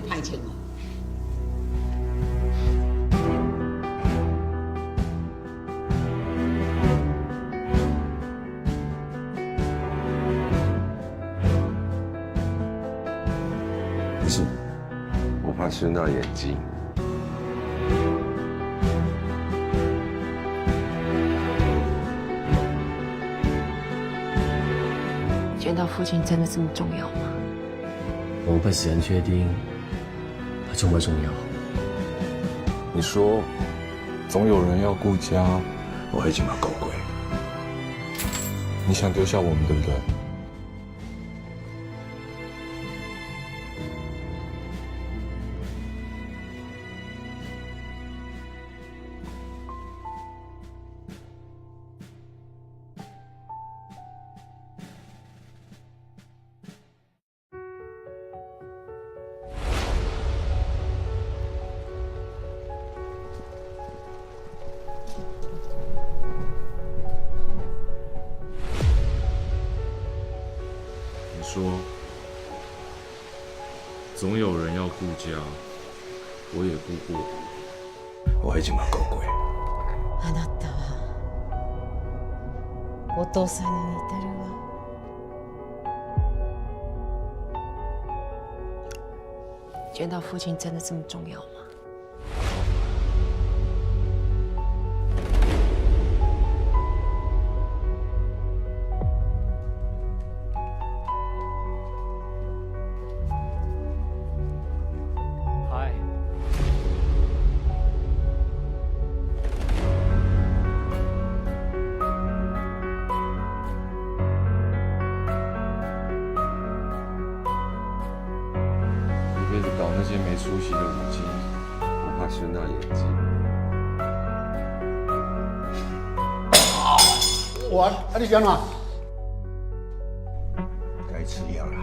咧排请哦。不是，我怕是那眼睛。见到父亲真的这么重要吗？我们被死人确定，它重不重要？你说，总有人要顾家，我已经把狗归。你想丢下我们，对不对？你说，总有人要顾家，我也顾过。我已经把狗归。あなたはお父さんに似てるわ。见到父亲真的这么重要吗？嗨，一辈子搞那些没出息的舞姬，我怕是那眼睛。我，你讲啊？该吃药了。